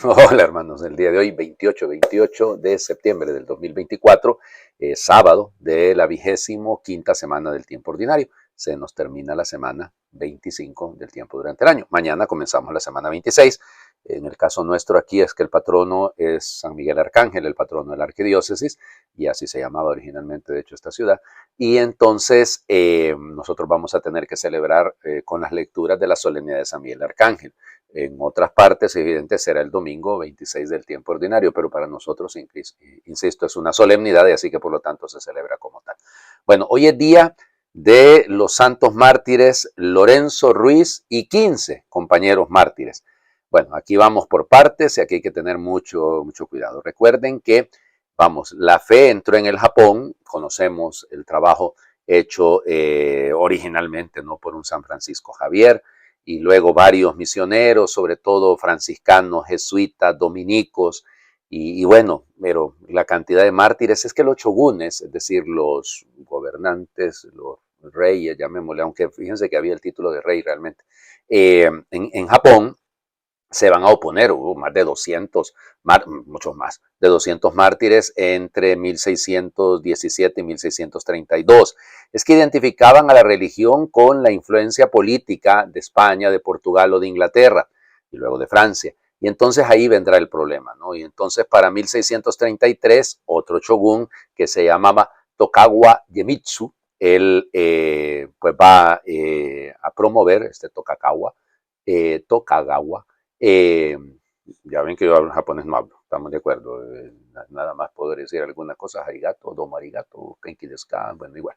Hola hermanos, el día de hoy, 28 de septiembre del 2024, sábado de la 25ª semana del tiempo ordinario. Se nos termina la semana 25 del tiempo durante el año. Mañana comenzamos la semana 26. En el caso nuestro aquí es que el patrono es San Miguel Arcángel, el patrono de la arquidiócesis, y así se llamaba originalmente, de hecho, esta ciudad. Y entonces nosotros vamos a tener que celebrar con las lecturas de la solemnidad de San Miguel Arcángel. En otras partes, evidente, será el domingo 26 del tiempo ordinario, pero para nosotros, insisto, es una solemnidad y así que por lo tanto se celebra como tal. Bueno, hoy es día de los santos mártires Lorenzo Ruiz y 15 compañeros mártires. Bueno, aquí vamos por partes y aquí hay que tener mucho cuidado. Recuerden que, vamos, la fe entró en el Japón, conocemos el trabajo hecho originalmente, ¿no?, por un San Francisco Javier, y luego varios misioneros, sobre todo franciscanos, jesuitas, dominicos, y bueno, pero la cantidad de mártires es que los shogunes, es decir, los gobernantes, los reyes, llamémosle, aunque fíjense que había el título de rey realmente, en Japón, se van a oponer, hubo más de 200, muchos más, de 200 mártires entre 1617 y 1632. Es que identificaban a la religión con la influencia política de España, de Portugal o de Inglaterra, y luego de Francia. Y entonces ahí vendrá el problema, ¿no? Y entonces para 1633, otro shogun que se llamaba Tokugawa Iemitsu, él pues va a promover, Tokugawa, eh, ya ven que yo hablo japonés, no hablo, estamos de acuerdo. Nada más poder decir algunas cosas, arigato, domo arigato, kenki desu ka, bueno, igual,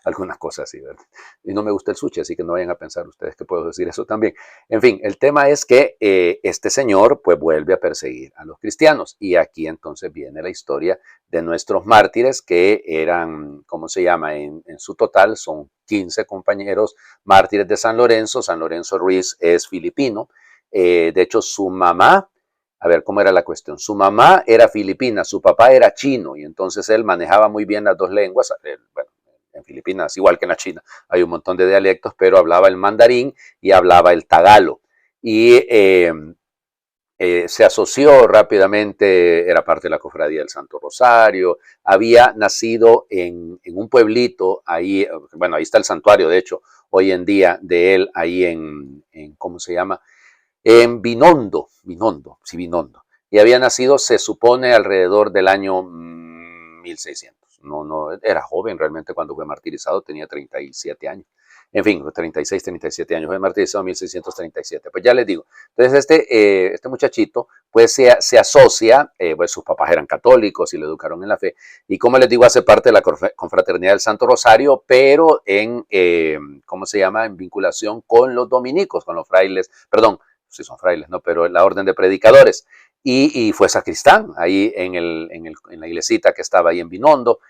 algunas cosas así, ¿verdad? Y no me gusta el sushi, así que no vayan a pensar ustedes que puedo decir eso también. En fin, el tema es que este señor pues vuelve a perseguir a los cristianos y aquí entonces viene la historia de nuestros mártires que eran, ¿cómo se llama? En su total son 15 compañeros mártires de San Lorenzo. San Lorenzo Ruiz es filipino. De hecho, su mamá, a ver cómo era la cuestión, su mamá era filipina, su papá era chino y entonces él manejaba muy bien las dos lenguas. Bueno, en Filipinas, igual que en la China, hay un montón de dialectos, pero hablaba el mandarín y hablaba el tagalo. Y se asoció rápidamente, era parte de la cofradía del Santo Rosario, había nacido en un pueblito, ahí, bueno, ahí está el santuario, de hecho, hoy en día de él, ahí ¿cómo se llama? En Binondo, sí, Binondo. Y había nacido, se supone, alrededor del año 1600. No, era joven realmente cuando fue martirizado, tenía 37 años. En fin, 36, 37 años, fue martirizado en 1637. Pues ya les digo, entonces este muchachito pues se asocia, pues sus papás eran católicos y lo educaron en la fe, y como les digo, hace parte de la confraternidad del Santo Rosario, pero ¿cómo se llama?, en vinculación con los dominicos, con los frailes, perdón, si son frailes, ¿no?, pero la orden de predicadores. Y fue sacristán ahí en la iglesita que estaba ahí en Binondo,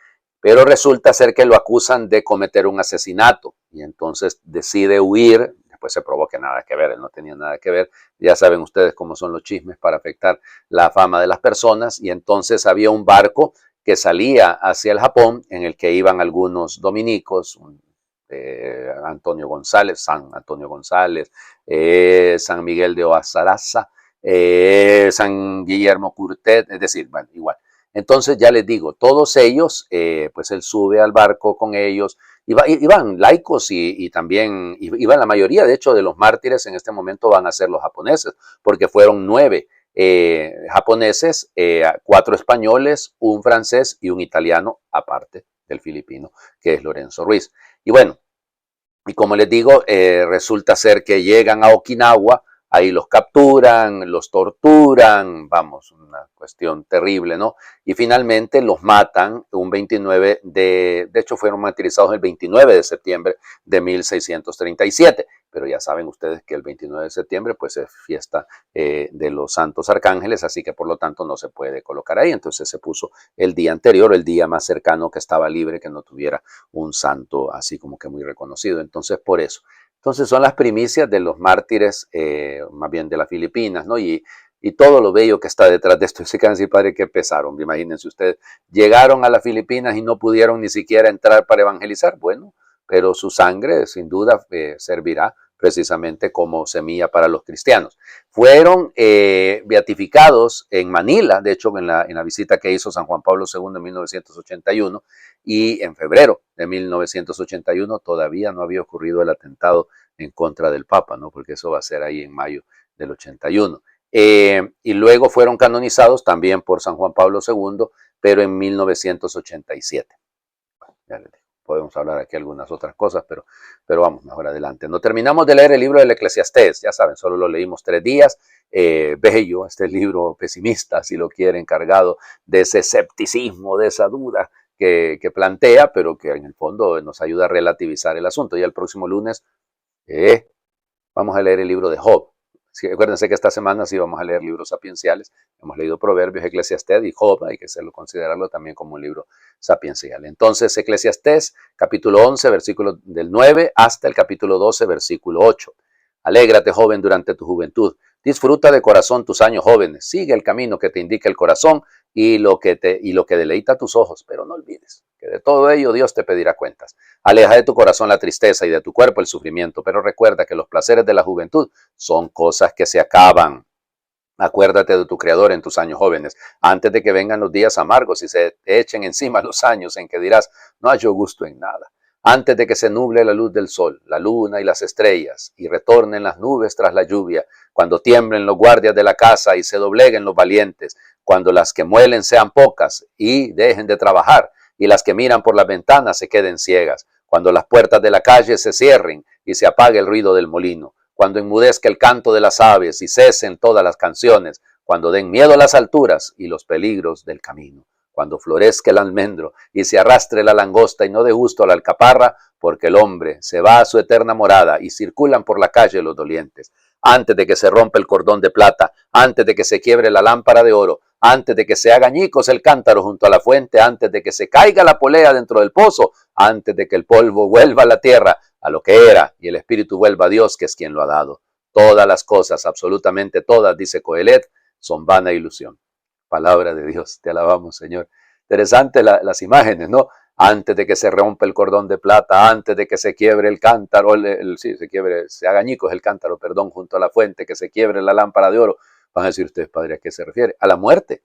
pero resulta ser que lo acusan de cometer un asesinato y entonces decide huir. Después se probó que nada que ver, él no tenía nada que ver. Ya saben ustedes cómo son los chismes para afectar la fama de las personas. Y entonces había un barco que salía hacia el Japón en el que iban algunos dominicos, Antonio González, San Antonio González, San Miguel de Oazaraza, San Guillermo Curtet, es decir, bueno, igual. Entonces ya les digo, todos ellos, pues él sube al barco con ellos, iban laicos y también iban la mayoría, de hecho, de los mártires en este momento van a ser los japoneses, porque fueron 9 japoneses, 4 españoles, un francés y un italiano, aparte del filipino, que es Lorenzo Ruiz. Y bueno, y como les digo, resulta ser que llegan a Okinawa, ahí los capturan, los torturan, vamos, una cuestión terrible, ¿no? Y finalmente los matan un 29 de hecho fueron martirizados el 29 de septiembre de 1637, pero ya saben ustedes que el 29 de septiembre pues es fiesta de los santos arcángeles, así que por lo tanto no se puede colocar ahí, entonces se puso el día anterior, el día más cercano que estaba libre, que no tuviera un santo así como que muy reconocido. Entonces, por eso. Entonces, son las primicias de los mártires, más bien de las Filipinas, ¿no? Y todo lo bello que está detrás de esto. Y se quedan así, padre, que pesaron. Imagínense ustedes, llegaron a las Filipinas y no pudieron ni siquiera entrar para evangelizar. Bueno, pero su sangre sin duda servirá precisamente como semilla para los cristianos. Fueron beatificados en Manila, de hecho en la visita que hizo San Juan Pablo II en 1981, y en febrero de 1981 todavía no había ocurrido el atentado en contra del Papa, ¿no? Porque eso va a ser ahí en mayo del 81. Y luego fueron canonizados también por San Juan Pablo II, pero en 1987. Ya les digo, podemos hablar aquí algunas otras cosas, pero vamos mejor adelante. No terminamos de leer el libro del Eclesiastés, ya saben, solo lo leímos 3 días. Bello, este libro pesimista, si lo quieren, cargado de ese escepticismo, de esa duda que plantea, pero que en el fondo nos ayuda a relativizar el asunto. Y el próximo lunes vamos a leer el libro de Job. Sí, acuérdense que esta semana sí vamos a leer libros sapienciales. Hemos leído Proverbios, Eclesiastés y Job. Hay que considerarlo también como un libro sapiencial. Entonces, Eclesiastés, capítulo 11, versículo del 9 hasta el capítulo 12, versículo 8. Alégrate, joven, durante tu juventud. Disfruta de corazón tus años jóvenes. Sigue el camino que te indica el corazón y lo que deleita tus ojos. Pero no olvides que de todo ello Dios te pedirá cuentas. Aleja de tu corazón la tristeza y de tu cuerpo el sufrimiento. Pero recuerda que los placeres de la juventud son cosas que se acaban. Acuérdate de tu Creador en tus años jóvenes, antes de que vengan los días amargos y se te echen encima los años en que dirás, no hallo gusto en nada. Antes de que se nuble la luz del sol, la luna y las estrellas, y retornen las nubes tras la lluvia, cuando tiemblen los guardias de la casa y se dobleguen los valientes, cuando las que muelen sean pocas y dejen de trabajar, y las que miran por las ventanas se queden ciegas, cuando las puertas de la calle se cierren y se apague el ruido del molino, cuando enmudezca el canto de las aves y cesen todas las canciones, cuando den miedo las alturas y los peligros del camino, cuando florezca el almendro y se arrastre la langosta y no dé gusto a la alcaparra, porque el hombre se va a su eterna morada y circulan por la calle los dolientes. Antes de que se rompa el cordón de plata, antes de que se quiebre la lámpara de oro, antes de que se haga añicos el cántaro junto a la fuente, antes de que se caiga la polea dentro del pozo, antes de que el polvo vuelva a la tierra, a lo que era, y el espíritu vuelva a Dios, que es quien lo ha dado. Todas las cosas, absolutamente todas, dice Coelet, son vana ilusión. Palabra de Dios, te alabamos, Señor. Interesante las imágenes, ¿no? Antes de que se rompa el cordón de plata, antes de que se quiebre el cántaro, se haga añicos el cántaro, perdón, junto a la fuente, que se quiebre la lámpara de oro. Van a decir ustedes, padre, ¿a qué se refiere? A la muerte,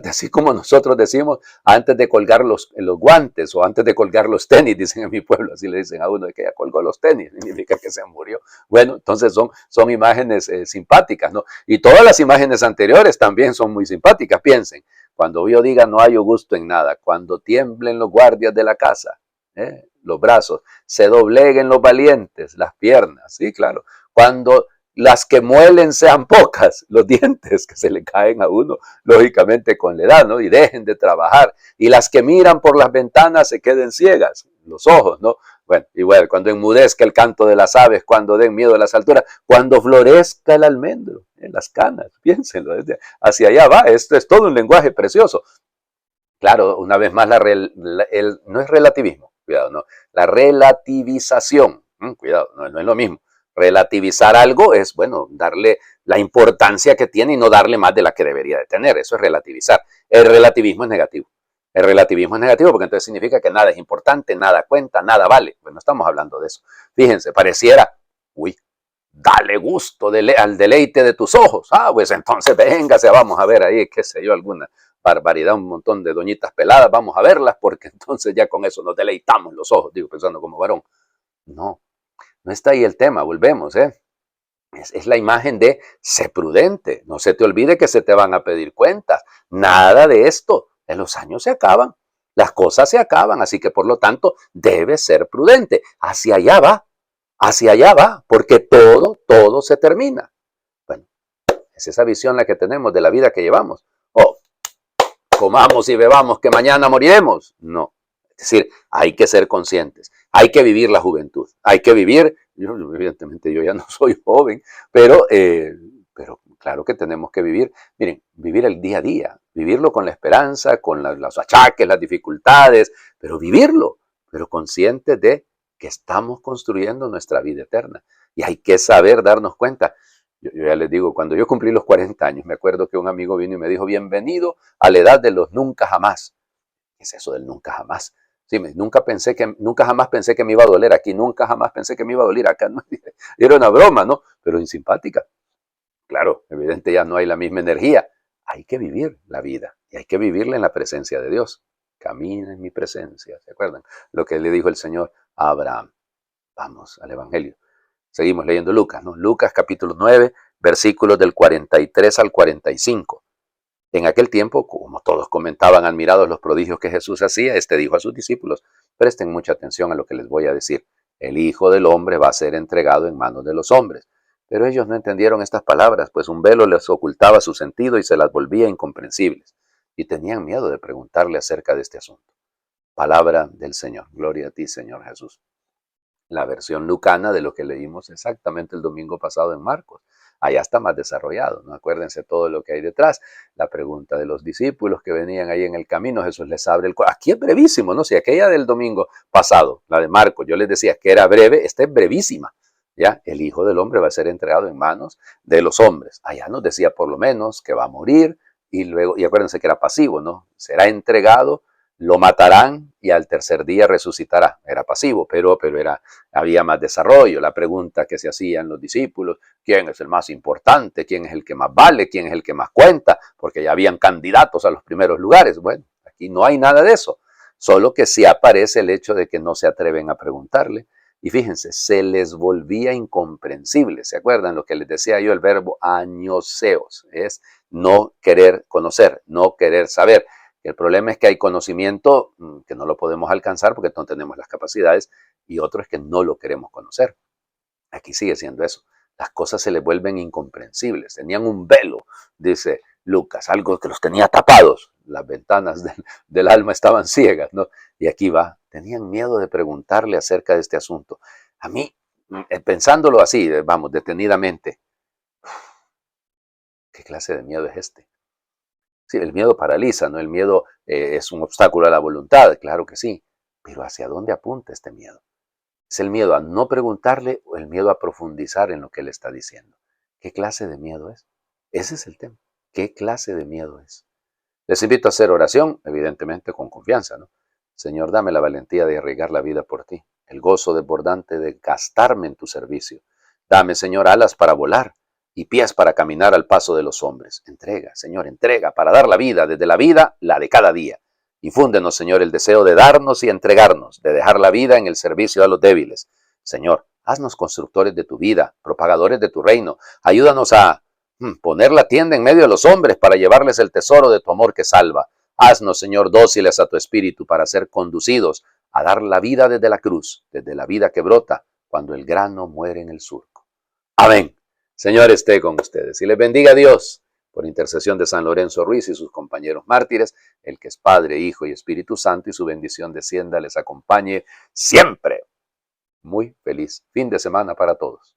así como nosotros decimos antes de colgar los guantes o antes de colgar los tenis, dicen en mi pueblo, así le dicen a uno de que ya colgó los tenis, significa que se murió. Bueno, entonces son imágenes simpáticas, ¿no? Y todas las imágenes anteriores también son muy simpáticas, piensen. Cuando yo diga no hay gusto en nada, cuando tiemblen los guardias de la casa, los brazos, se dobleguen los valientes, las piernas, sí, claro. Cuando las que muelen sean pocas, los dientes que se le caen a uno, lógicamente con la edad, ¿no? Y dejen de trabajar. Y las que miran por las ventanas se queden ciegas, los ojos, ¿no? Bueno, igual, cuando enmudezca el canto de las aves, cuando den miedo a las alturas, cuando florezca el almendro en las canas, piénsenlo, hacia allá va, esto es todo un lenguaje precioso. Claro, una vez más, no es relativismo, cuidado, no, la relativización, cuidado, no es lo mismo. Relativizar algo es, bueno, darle la importancia que tiene y no darle más de la que debería de tener. Eso es relativizar. El relativismo es negativo. El relativismo es negativo porque entonces significa que nada es importante, nada cuenta, nada vale. Pues no estamos hablando de eso. Fíjense, pareciera, dale gusto al deleite de tus ojos. Pues entonces véngase, vamos a ver ahí, qué sé yo, alguna barbaridad, un montón de doñitas peladas, vamos a verlas porque entonces ya con eso nos deleitamos los ojos, digo, pensando como varón. No. No está ahí el tema, volvemos, Es la imagen de sé prudente, no se te olvide que se te van a pedir cuentas, nada de esto, en los años se acaban, las cosas se acaban, así que por lo tanto debes ser prudente, hacia allá va, porque todo se termina. Bueno, es esa visión la que tenemos de la vida que llevamos. Comamos y bebamos que mañana moriremos. No, es decir, hay que ser conscientes, hay que vivir la juventud, hay que vivir, evidentemente yo ya no soy joven, pero claro que tenemos que vivir, miren, vivir el día a día, vivirlo con la esperanza, con los achaques, las dificultades, pero vivirlo, pero conscientes de que estamos construyendo nuestra vida eterna. Y hay que saber darnos cuenta. Yo ya les digo, cuando yo cumplí los 40 años, me acuerdo que un amigo vino y me dijo, bienvenido a la edad de los nunca jamás. ¿Qué es eso del nunca jamás? Sí, nunca jamás pensé que me iba a doler aquí, nunca jamás pensé que me iba a doler acá. ¿No? Era una broma, ¿no? Pero insimpática. Claro, evidente ya no hay la misma energía. Hay que vivir la vida y hay que vivirla en la presencia de Dios. Camina en mi presencia, ¿se acuerdan? Lo que le dijo el Señor a Abraham. Vamos al Evangelio. Seguimos leyendo Lucas, ¿no? Lucas capítulo 9, versículos del 43 al 45. En aquel tiempo, como todos comentaban admirados los prodigios que Jesús hacía, dijo a sus discípulos, presten mucha atención a lo que les voy a decir. El Hijo del Hombre va a ser entregado en manos de los hombres. Pero ellos no entendieron estas palabras, pues un velo les ocultaba su sentido y se las volvía incomprensibles. Y tenían miedo de preguntarle acerca de este asunto. Palabra del Señor. Gloria a ti, Señor Jesús. La versión lucana de lo que leímos exactamente el domingo pasado en Marcos. Allá está más desarrollado, ¿no? Acuérdense todo lo que hay detrás. La pregunta de los discípulos que venían ahí en el camino, Jesús les abre el corazón. Aquí es brevísimo, ¿no? Si aquella del domingo pasado, la de Marcos, yo les decía que era breve, esta es brevísima. ¿Ya? El Hijo del Hombre va a ser entregado en manos de los hombres. Allá nos decía por lo menos que va a morir y luego, y acuérdense que era pasivo, ¿no? Será entregado, lo matarán y al tercer día resucitará. Era pasivo, pero había más desarrollo. La pregunta que se hacían los discípulos, ¿quién es el más importante? ¿Quién es el que más vale? ¿Quién es el que más cuenta? Porque ya habían candidatos a los primeros lugares. Bueno, aquí no hay nada de eso. Solo que sí aparece el hecho de que no se atreven a preguntarle. Y fíjense, se les volvía incomprensible. ¿Se acuerdan lo que les decía yo? El verbo añoseos es no querer conocer, no querer saber. El problema es que hay conocimiento que no lo podemos alcanzar porque no tenemos las capacidades y otro es que no lo queremos conocer. Aquí sigue siendo eso. Las cosas se les vuelven incomprensibles. Tenían un velo, dice Lucas, algo que los tenía tapados. Las ventanas del alma estaban ciegas, ¿no? Y aquí va. Tenían miedo de preguntarle acerca de este asunto. A mí, pensándolo así, vamos, detenidamente, ¿qué clase de miedo es este? Sí, el miedo paraliza, ¿no? El miedo es un obstáculo a la voluntad, claro que sí. Pero ¿hacia dónde apunta este miedo? ¿Es el miedo a no preguntarle o el miedo a profundizar en lo que él está diciendo? ¿Qué clase de miedo es? Ese es el tema. ¿Qué clase de miedo es? Les invito a hacer oración, evidentemente con confianza, ¿no? Señor, dame la valentía de arriesgar la vida por ti, el gozo desbordante de gastarme en tu servicio. Dame, Señor, alas para volar y pies para caminar al paso de los hombres. Entrega, Señor, entrega para dar la vida, desde la vida, la de cada día. Infúndenos, Señor, el deseo de darnos y entregarnos, de dejar la vida en el servicio a los débiles. Señor, haznos constructores de tu vida, propagadores de tu reino. Ayúdanos a poner la tienda en medio de los hombres para llevarles el tesoro de tu amor que salva. Haznos, Señor, dóciles a tu espíritu para ser conducidos a dar la vida desde la cruz, desde la vida que brota cuando el grano muere en el surco. Amén. Señor, esté con ustedes y les bendiga Dios por intercesión de San Lorenzo Ruiz y sus compañeros mártires, el que es Padre, Hijo y Espíritu Santo, y su bendición descienda, les acompañe siempre. Muy feliz fin de semana para todos.